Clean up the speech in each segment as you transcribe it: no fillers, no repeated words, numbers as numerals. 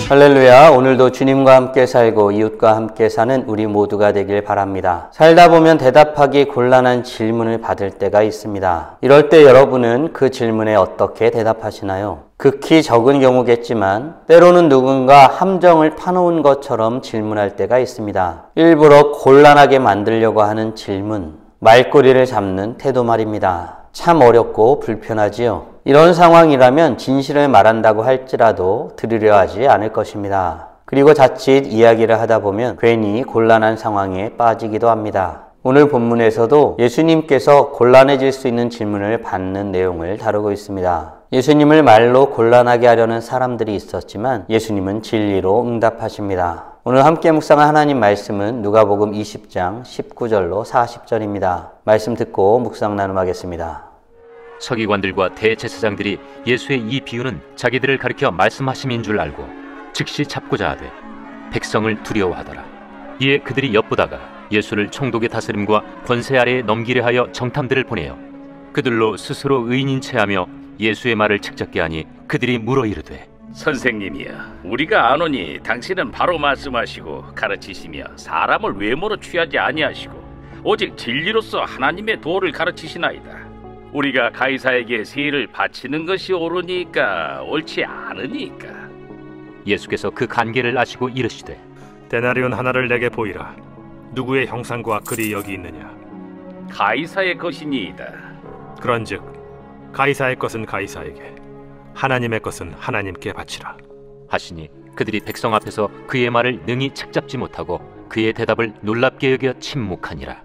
할렐루야. 오늘도 주님과 함께 살고 이웃과 함께 사는 우리 모두가 되길 바랍니다. 살다 보면 대답하기 곤란한 질문을 받을 때가 있습니다. 이럴 때 여러분은 그 질문에 어떻게 대답하시나요? 극히 적은 경우겠지만 때로는 누군가 함정을 파놓은 것처럼 질문할 때가 있습니다. 일부러 곤란하게 만들려고 하는 질문, 말꼬리를 잡는 태도 말입니다. 참 어렵고 불편하지요. 이런 상황이라면 진실을 말한다고 할지라도 들으려 하지 않을 것입니다. 그리고 자칫 이야기를 하다 보면 괜히 곤란한 상황에 빠지기도 합니다. 오늘 본문에서도 예수님께서 곤란해질 수 있는 질문을 받는 내용을 다루고 있습니다. 예수님을 말로 곤란하게 하려는 사람들이 있었지만 예수님은 진리로 응답하십니다. 오늘 함께 묵상한 하나님 말씀은 누가복음 20장 19절로 40절입니다. 말씀 듣고 묵상 나눔하겠습니다. 서기관들과 대제사장들이 예수의 이 비유는 자기들을 가리켜 말씀하심인 줄 알고 즉시 잡고자 하되 백성을 두려워하더라. 이에 그들이 엿보다가 예수를 총독의 다스림과 권세 아래에 넘기려 하여 정탐들을 보내어 그들로 스스로 의인인 체하며 예수의 말을 책잡게 하니 그들이 물어 이르되 선생님이여, 우리가 아노니 당신은 바로 말씀하시고 가르치시며 사람을 외모로 취하지 아니하시고 오직 진리로서 하나님의 도를 가르치시나이다. 우리가 가이사에게 세를 바치는 것이 옳으니까 옳지 않으니까. 예수께서 그 간계를 아시고 이르시되 데나리온 하나를 내게 보이라. 누구의 형상과 글이 여기 있느냐? 가이사의 것이니이다. 그런즉 가이사의 것은 가이사에게, 하나님의 것은 하나님께 바치라 하시니 그들이 백성 앞에서 그의 말을 능히 책잡지 못하고 그의 대답을 놀랍게 여겨 침묵하니라.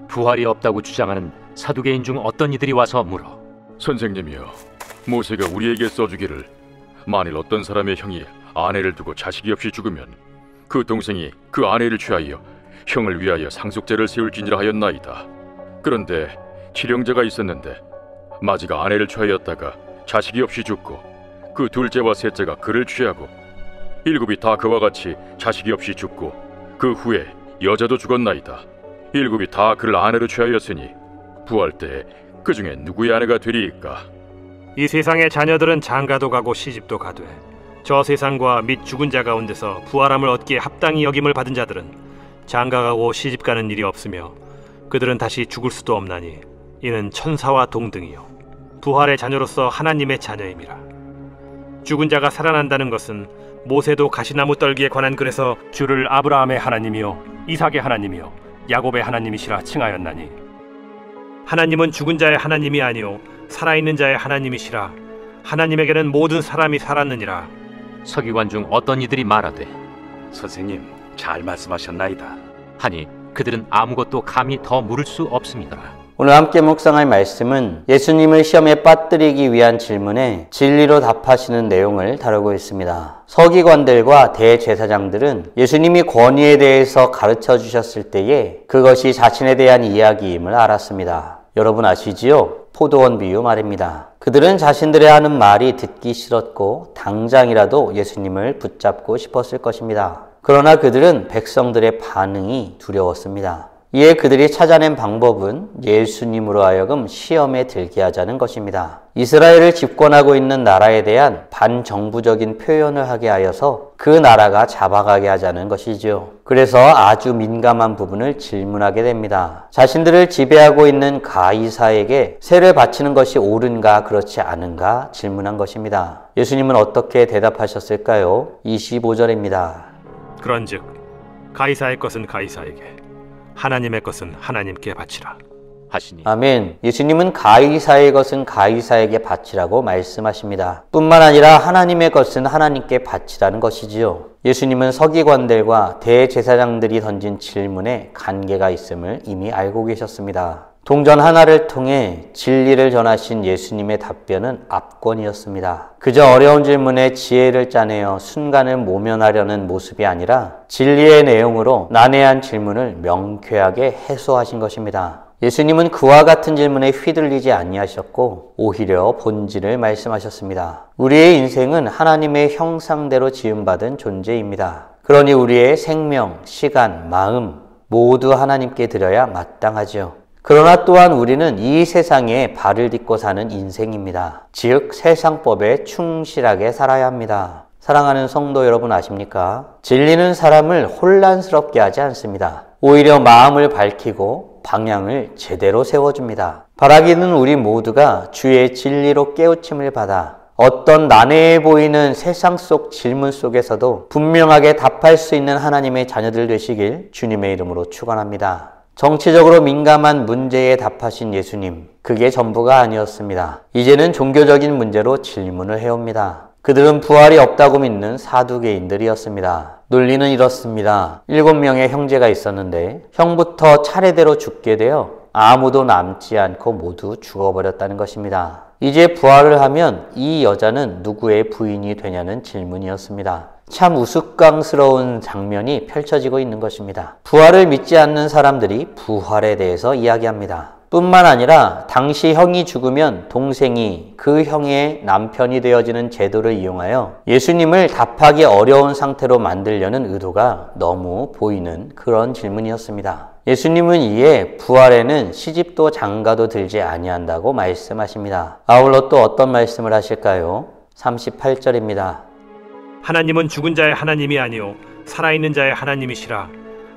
부활이 없다고 주장하는 사두개인 중 어떤 이들이 와서 물어 선생님이여, 모세가 우리에게 써주기를 만일 어떤 사람의 형이 아내를 두고 자식이 없이 죽으면 그 동생이 그 아내를 취하여 형을 위하여 상속제를 세울지니라 하였나이다. 그런데 칠형제가 있었는데 마지가 아내를 취하였다가 자식이 없이 죽고 그 둘째와 셋째가 그를 취하고 일곱이 다 그와 같이 자식이 없이 죽고 그 후에 여자도 죽었나이다. 일곱이 다 그를 아내로 취하였으니 부활 때에 그 중에 누구의 아내가 되리이까? 이 세상의 자녀들은 장가도 가고 시집도 가되 저 세상과 및 죽은 자 가운데서 부활함을 얻기에 합당히 여김을 받은 자들은 장가가고 시집가는 일이 없으며 그들은 다시 죽을 수도 없나니 이는 천사와 동등이요 부활의 자녀로서 하나님의 자녀임이라. 죽은 자가 살아난다는 것은 모세도 가시나무 떨기에 관한 글에서 주를 아브라함의 하나님이요 이삭의 하나님이요 야곱의 하나님이시라 칭하였나니, 하나님은 죽은 자의 하나님이 아니요 살아있는 자의 하나님이시라. 하나님에게는 모든 사람이 살았느니라. 서기관 중 어떤 이들이 말하되 선생님, 잘 말씀하셨나이다 하니 그들은 아무것도 감히 더 물을 수 없습니다. 오늘 함께 묵상할 말씀은 예수님을 시험에 빠뜨리기 위한 질문에 진리로 답하시는 내용을 다루고 있습니다. 서기관들과 대제사장들은 예수님이 권위에 대해서 가르쳐 주셨을 때에 그것이 자신에 대한 이야기임을 알았습니다. 여러분 아시지요? 포도원 비유 말입니다. 그들은 자신들의 하는 말이 듣기 싫었고 당장이라도 예수님을 붙잡고 싶었을 것입니다. 그러나 그들은 백성들의 반응이 두려웠습니다. 이에 그들이 찾아낸 방법은 예수님으로 하여금 시험에 들게 하자는 것입니다. 이스라엘을 집권하고 있는 나라에 대한 반정부적인 표현을 하게 하여서 그 나라가 잡아가게 하자는 것이죠. 그래서 아주 민감한 부분을 질문하게 됩니다. 자신들을 지배하고 있는 가이사에게 세를 바치는 것이 옳은가 그렇지 않은가 질문한 것입니다. 예수님은 어떻게 대답하셨을까요? 25절입니다. 그런즉 가이사의 것은 가이사에게, 하나님의 것은 하나님께 바치라 하시니 아멘. 예수님은 가이사의 것은 가이사에게 바치라고 말씀하십니다. 뿐만 아니라 하나님의 것은 하나님께 바치라는 것이지요. 예수님은 서기관들과 대제사장들이 던진 질문에 관계가 있음을 이미 알고 계셨습니다. 동전 하나를 통해 진리를 전하신 예수님의 답변은 압권이었습니다. 그저 어려운 질문에 지혜를 짜내어 순간을 모면하려는 모습이 아니라 진리의 내용으로 난해한 질문을 명쾌하게 해소하신 것입니다. 예수님은 그와 같은 질문에 휘둘리지 아니하셨고 오히려 본질을 말씀하셨습니다. 우리의 인생은 하나님의 형상대로 지음받은 존재입니다. 그러니 우리의 생명, 시간, 마음 모두 하나님께 드려야 마땅하지요. 그러나 또한 우리는 이 세상에 발을 딛고 사는 인생입니다. 즉 세상법에 충실하게 살아야 합니다. 사랑하는 성도 여러분 아십니까? 진리는 사람을 혼란스럽게 하지 않습니다. 오히려 마음을 밝히고 방향을 제대로 세워줍니다. 바라기는 우리 모두가 주의 진리로 깨우침을 받아 어떤 난해해 보이는 세상 속 질문 속에서도 분명하게 답할 수 있는 하나님의 자녀들 되시길 주님의 이름으로 축원합니다. 정치적으로 민감한 문제에 답하신 예수님, 그게 전부가 아니었습니다. 이제는 종교적인 문제로 질문을 해옵니다. 그들은 부활이 없다고 믿는 사두개인들이었습니다. 논리는 이렇습니다. 7명의 형제가 있었는데 형부터 차례대로 죽게 되어 아무도 남지 않고 모두 죽어버렸다는 것입니다. 이제 부활을 하면 이 여자는 누구의 부인이 되냐는 질문이었습니다. 참 우스꽝스러운 장면이 펼쳐지고 있는 것입니다. 부활을 믿지 않는 사람들이 부활에 대해서 이야기합니다. 뿐만 아니라 당시 형이 죽으면 동생이 그 형의 남편이 되어지는 제도를 이용하여 예수님을 답하기 어려운 상태로 만들려는 의도가 너무 보이는 그런 질문이었습니다. 예수님은 이에 부활에는 시집도 장가도 들지 아니한다고 말씀하십니다. 아울러 또 어떤 말씀을 하실까요? 38절입니다. 하나님은 죽은 자의 하나님이 아니요 살아있는 자의 하나님이시라.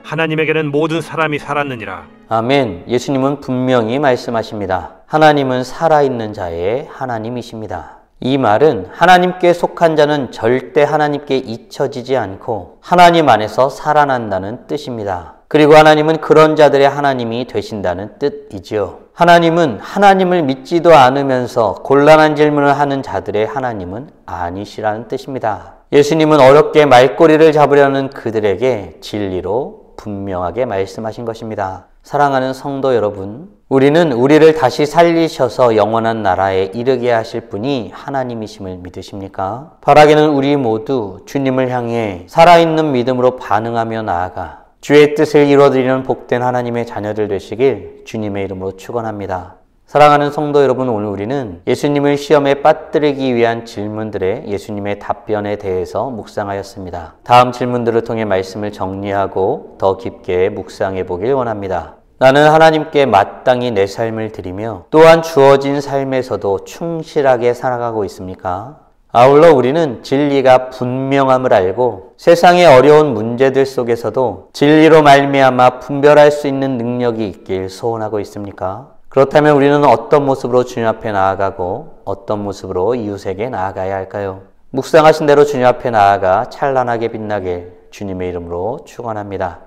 하나님에게는 모든 사람이 살았느니라. 아멘. 예수님은 분명히 말씀하십니다. 하나님은 살아있는 자의 하나님이십니다. 이 말은 하나님께 속한 자는 절대 하나님께 잊혀지지 않고 하나님 안에서 살아난다는 뜻입니다. 그리고 하나님은 그런 자들의 하나님이 되신다는 뜻이지요. 하나님은 하나님을 믿지도 않으면서 곤란한 질문을 하는 자들의 하나님은 아니시라는 뜻입니다. 예수님은 어렵게 말꼬리를 잡으려는 그들에게 진리로 분명하게 말씀하신 것입니다. 사랑하는 성도 여러분, 우리는 우리를 다시 살리셔서 영원한 나라에 이르게 하실 분이 하나님이심을 믿으십니까? 바라기는 우리 모두 주님을 향해 살아있는 믿음으로 반응하며 나아가 주의 뜻을 이루어드리는 복된 하나님의 자녀들 되시길 주님의 이름으로 축원합니다. 사랑하는 성도 여러분, 오늘 우리는 예수님을 시험에 빠뜨리기 위한 질문들의 예수님의 답변에 대해서 묵상하였습니다. 다음 질문들을 통해 말씀을 정리하고 더 깊게 묵상해 보길 원합니다. 나는 하나님께 마땅히 내 삶을 드리며 또한 주어진 삶에서도 충실하게 살아가고 있습니까? 아울러 우리는 진리가 분명함을 알고 세상의 어려운 문제들 속에서도 진리로 말미암아 분별할 수 있는 능력이 있길 소원하고 있습니까? 그렇다면 우리는 어떤 모습으로 주님 앞에 나아가고 어떤 모습으로 이웃에게 나아가야 할까요? 묵상하신 대로 주님 앞에 나아가 찬란하게 빛나길 주님의 이름으로 축원합니다.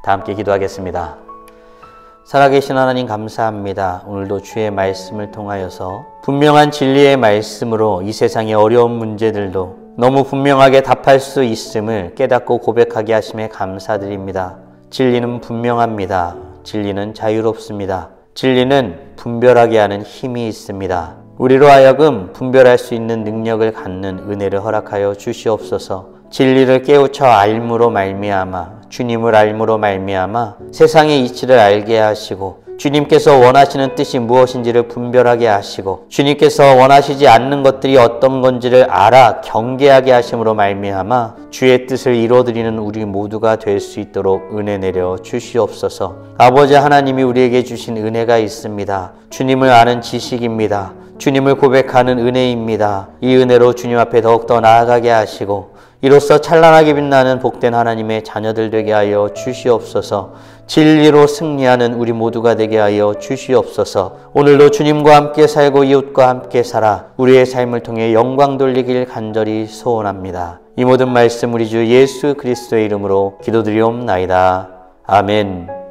다 함께 기도하겠습니다. 살아계신 하나님 감사합니다. 오늘도 주의 말씀을 통하여서 분명한 진리의 말씀으로 이 세상의 어려운 문제들도 너무 분명하게 답할 수 있음을 깨닫고 고백하게 하심에 감사드립니다. 진리는 분명합니다. 진리는 자유롭습니다. 진리는 분별하게 하는 힘이 있습니다. 우리로 하여금 분별할 수 있는 능력을 갖는 은혜를 허락하여 주시옵소서. 진리를 깨우쳐 알므로 말미암아 주님을 알므로 말미암아 세상의 이치를 알게 하시고 주님께서 원하시는 뜻이 무엇인지를 분별하게 하시고 주님께서 원하시지 않는 것들이 어떤 건지를 알아 경계하게 하심으로 말미암아 주의 뜻을 이루어드리는 우리 모두가 될 수 있도록 은혜 내려 주시옵소서. 아버지 하나님이 우리에게 주신 은혜가 있습니다. 주님을 아는 지식입니다. 주님을 고백하는 은혜입니다. 이 은혜로 주님 앞에 더욱더 나아가게 하시고 이로써 찬란하게 빛나는 복된 하나님의 자녀들 되게 하여 주시옵소서. 진리로 승리하는 우리 모두가 되게 하여 주시옵소서. 오늘도 주님과 함께 살고 이웃과 함께 살아 우리의 삶을 통해 영광 돌리길 간절히 소원합니다. 이 모든 말씀 우리 주 예수 그리스도의 이름으로 기도드리옵나이다. 아멘.